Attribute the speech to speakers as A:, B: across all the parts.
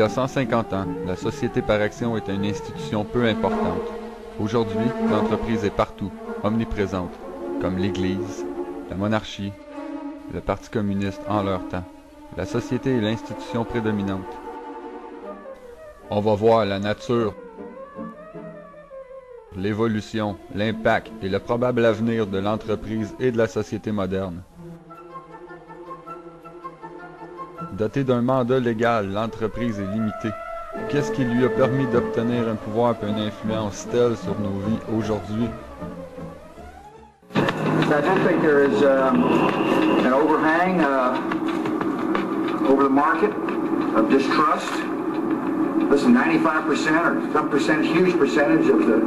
A: y a 150 ans, la société par action était une institution peu importante. Aujourd'hui, l'entreprise est partout, omniprésente, comme l'Église, la monarchie, le Parti communiste en leur temps. La société est l'institution prédominante. On va voir la nature, l'évolution, l'impact et le probable avenir de l'entreprise et de la société moderne. Dotée d'un mandat légal, l'entreprise est limitée. Qu'est-ce qui lui a permis d'obtenir un pouvoir et une influence telle sur nos vies aujourd'hui?
B: I do think there is an overhang over the market of distrust. Listen, 95% or some percentage, huge percentage of the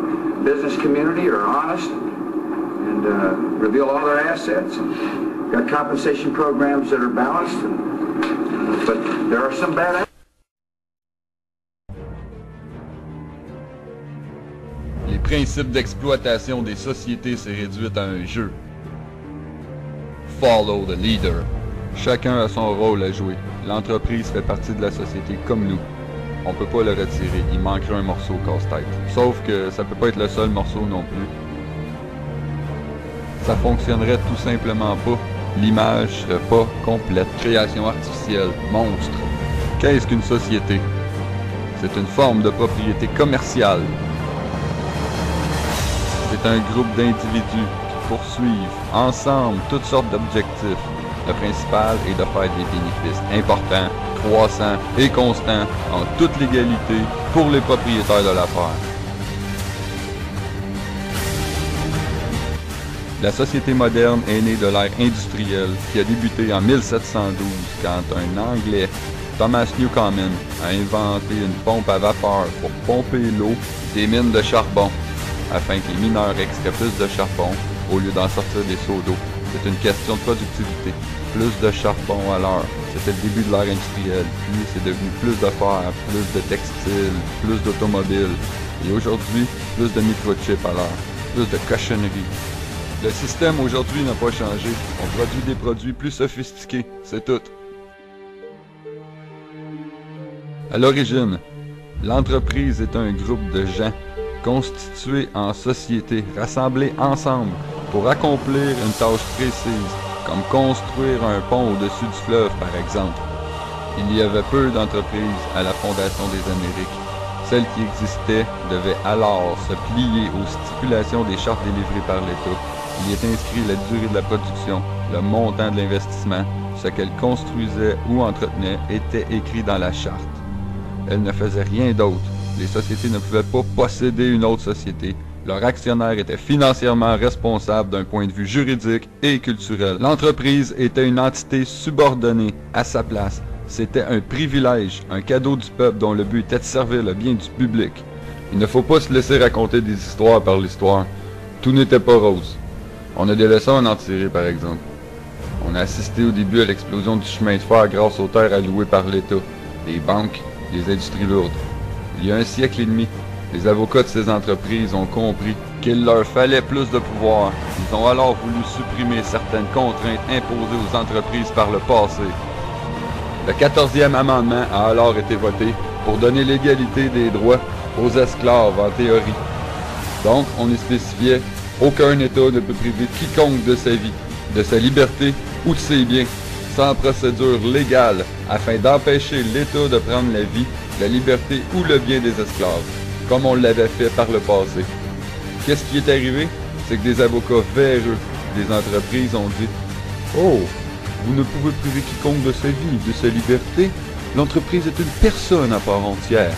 B: business community are honest and reveal all their assets. And got compensation programs that are balanced, but there are some bad actors.
A: Les principes d'exploitation des sociétés s'est réduit à un jeu. Follow the leader. Chacun a son rôle à jouer. L'entreprise fait partie de la société comme nous. On peut pas le retirer, il manquerait un morceau casse-tête. Sauf que ça peut pas être le seul morceau non plus. Ça fonctionnerait tout simplement pas. L'image serait pas complète. Création artificielle, monstre. Qu'est-ce qu'une société? C'est une forme de propriété commerciale. C'est un groupe d'individus qui poursuivent ensemble toutes sortes d'objectifs. Le principal est de faire des bénéfices importants, croissants et constants en toute légalité pour les propriétaires de l'affaire. La société moderne est née de l'ère industrielle qui a débuté en 1712 quand un Anglais, Thomas Newcomen, a inventé une pompe à vapeur pour pomper l'eau des mines de charbon afin que les mineurs extraient plus de charbon au lieu d'en sortir des seaux d'eau. C'est une question de productivité. Plus de charbon à l'heure. C'était le début de l'ère industrielle. Puis c'est devenu plus de fer, plus de textiles, plus d'automobiles. Et aujourd'hui, plus de microchips à l'heure. Plus de cochonneries. Le système aujourd'hui n'a pas changé. On produit des produits plus sophistiqués. C'est tout. À l'origine, l'entreprise est un groupe de gens constitués en société, rassemblés ensemble pour accomplir une tâche précise, comme construire un pont au-dessus du fleuve par exemple. Il y avait peu d'entreprises à la fondation des Amériques. Celles qui existaient devaient alors se plier aux stipulations des chartes délivrées par l'État. Il y est inscrit la durée de la production, le montant de l'investissement, ce qu'elles construisaient ou entretenaient était écrit dans la charte. Elles ne faisaient rien d'autre. Les sociétés ne pouvaient pas posséder une autre société. Leur actionnaire était financièrement responsable d'un point de vue juridique et culturel. L'entreprise était une entité subordonnée à sa place. C'était un privilège, un cadeau du peuple dont le but était de servir le bien du public. Il ne faut pas se laisser raconter des histoires par l'histoire. Tout n'était pas rose. On a des leçons à en tirer par exemple. On a assisté au début à l'explosion du chemin de fer grâce aux terres allouées par l'État, les banques, les industries lourdes. Il y a un siècle et demi, les avocats de ces entreprises ont compris qu'il leur fallait plus de pouvoir. Ils ont alors voulu supprimer certaines contraintes imposées aux entreprises par le passé. Le 14e amendement a alors été voté pour donner l'égalité des droits aux esclaves en théorie. Donc, on y spécifiait « Aucun État ne peut priver quiconque de sa vie, de sa liberté ou de ses biens, sans procédure légale, afin d'empêcher l'État de prendre la vie, la liberté ou le bien des esclaves, comme on l'avait fait par le passé. » Qu'est-ce qui est arrivé? C'est que des avocats véreux des entreprises ont dit « Oh, vous ne pouvez priver quiconque de sa vie, de sa liberté. L'entreprise est une personne à part entière. »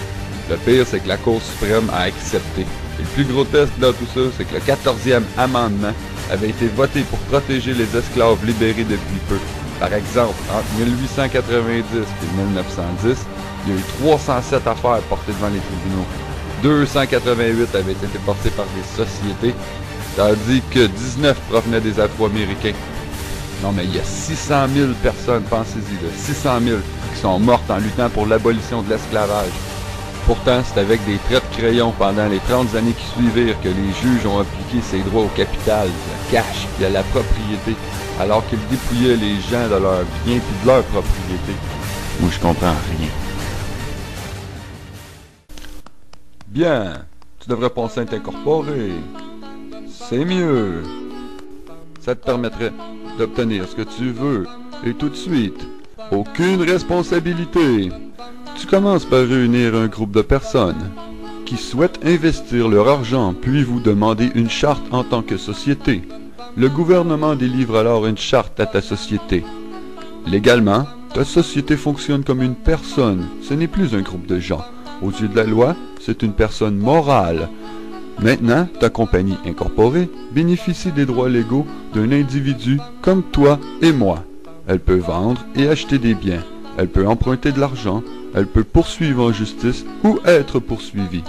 A: Le pire, c'est que la Cour suprême a accepté. Et le plus grotesque dans tout ça, c'est que le 14e amendement avait été voté pour protéger les esclaves libérés depuis peu. Par exemple, entre 1890 et 1910, il y a eu 307 affaires portées devant les tribunaux. 288 avaient été portées par des sociétés, tandis que 19 provenaient des Afro-Américains. Non mais il y a 600 000 personnes, pensez-y, 600 000 qui sont mortes en luttant pour l'abolition de l'esclavage. Pourtant, c'est avec des traits de crayon pendant les 30 années qui suivirent que les juges ont appliqué ces droits au capital, le cash et à la propriété, alors qu'ils dépouillaient les gens de leurs biens et de leur propriété. Moi, je comprends rien. Bien, tu devrais penser à t'incorporer. C'est mieux. Ça te permettrait d'obtenir ce que tu veux, et tout de suite. Aucune responsabilité. Tu commences par réunir un groupe de personnes qui souhaitent investir leur argent, puis vous demandez une charte en tant que société. Le gouvernement délivre alors une charte à ta société. Légalement, ta société fonctionne comme une personne, ce n'est plus un groupe de gens. Aux yeux de la loi, c'est une personne morale. Maintenant, ta compagnie incorporée bénéficie des droits légaux d'un individu comme toi et moi. Elle peut vendre et acheter des biens. Elle peut emprunter de l'argent. Elle peut poursuivre en justice ou être poursuivie.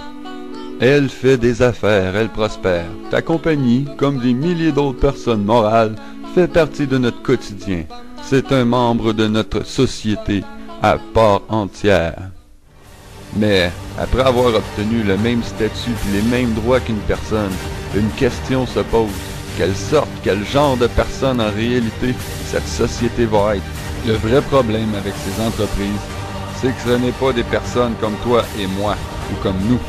A: Elle fait des affaires, elle prospère. Ta compagnie, comme des milliers d'autres personnes morales, fait partie de notre quotidien. C'est un membre de notre société à part entière. Mais, après avoir obtenu le même statut et les mêmes droits qu'une personne, une question se pose. Quelle sorte, quel genre de personne en réalité cette société va être? Le vrai problème avec ces entreprises, c'est que ce n'est pas des personnes comme toi et moi, ou comme nous.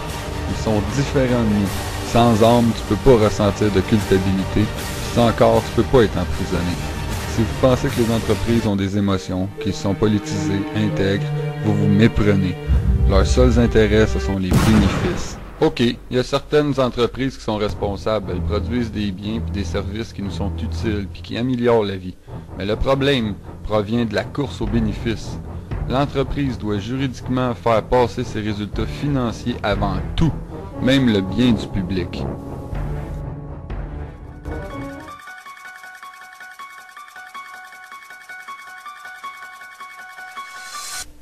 A: Ils sont différents de nous. Sans âme, tu peux pas ressentir de culpabilité. Sans corps, tu peux pas être emprisonné. Si vous pensez que les entreprises ont des émotions, qu'ils sont politisées, intègres, vous vous méprenez. Leurs seuls intérêts, ce sont les bénéfices. OK, il y a certaines entreprises qui sont responsables. Elles produisent des biens et des services qui nous sont utiles puis qui améliorent la vie. Mais le problème provient de la course aux bénéfices. L'entreprise doit juridiquement faire passer ses résultats financiers avant tout, même le bien du public.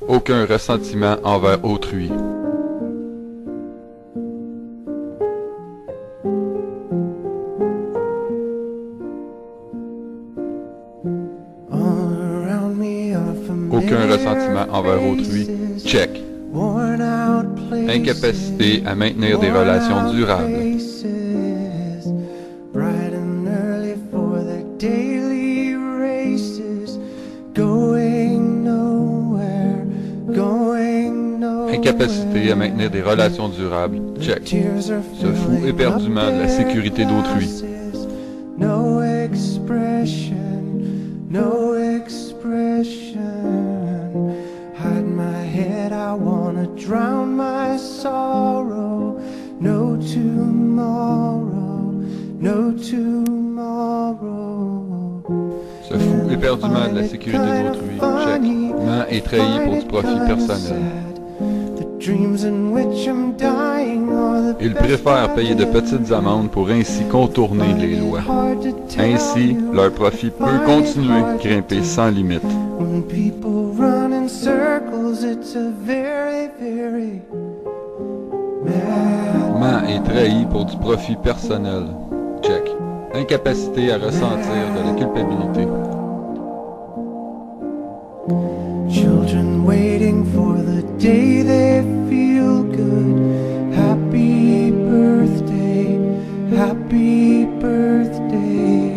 A: Aucun ressentiment envers autrui. Aucun ressentiment envers autrui. Check. Incapacité à maintenir des relations durables. Incapacité à maintenir des relations durables. Check. Se fout éperdument de la sécurité d'autrui. No expression. Hide my head, I wanna drown my sorrow. No tomorrow, no tomorrow. Se fout éperdument de la sécurité d'autrui. Check. Ment et trahit pour du profit personnel. Ils préfèrent payer de petites amendes pour ainsi contourner les lois. Ainsi, leur profit peut continuer à grimper sans limite. Ment et trahi pour du profit personnel. Check. Incapacité à ressentir de la culpabilité. Children waiting for the day they feel good. Happy birthday, happy birthday.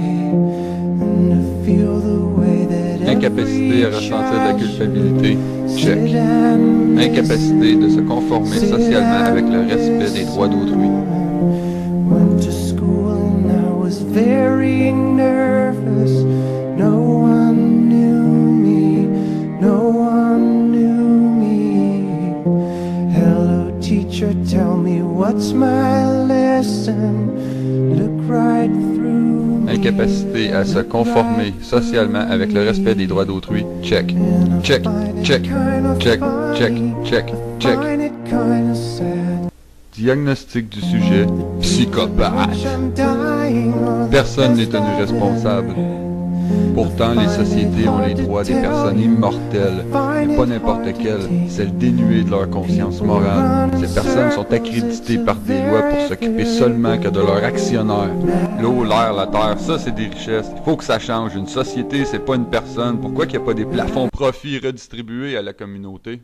A: And to feel the way that incapacité à ressentir de la culpabilité. Check. Incapacité de se conformer socialement avec le respect des droits d'autrui. Went to school and I was very nervous. No one knew me. No one knew me. Hello teacher, tell me what's my lesson. Look right through me. Incapacité à se conformer socialement avec le respect des droits d'autrui. Check. Check. Check. Check. Check. Check. Check. Diagnostic du sujet, psychopathe. Personne n'est tenu responsable. Pourtant, les sociétés ont les droits des personnes immortelles, mais pas n'importe quelles, celles dénuées de leur conscience morale. Ces personnes sont accréditées par des lois pour s'occuper seulement que de leurs actionnaires. L'eau, l'air, la terre, ça c'est des richesses. Il faut que ça change. Une société, c'est pas une personne. Pourquoi qu'il n'y a pas des plafonds profits redistribués à la communauté?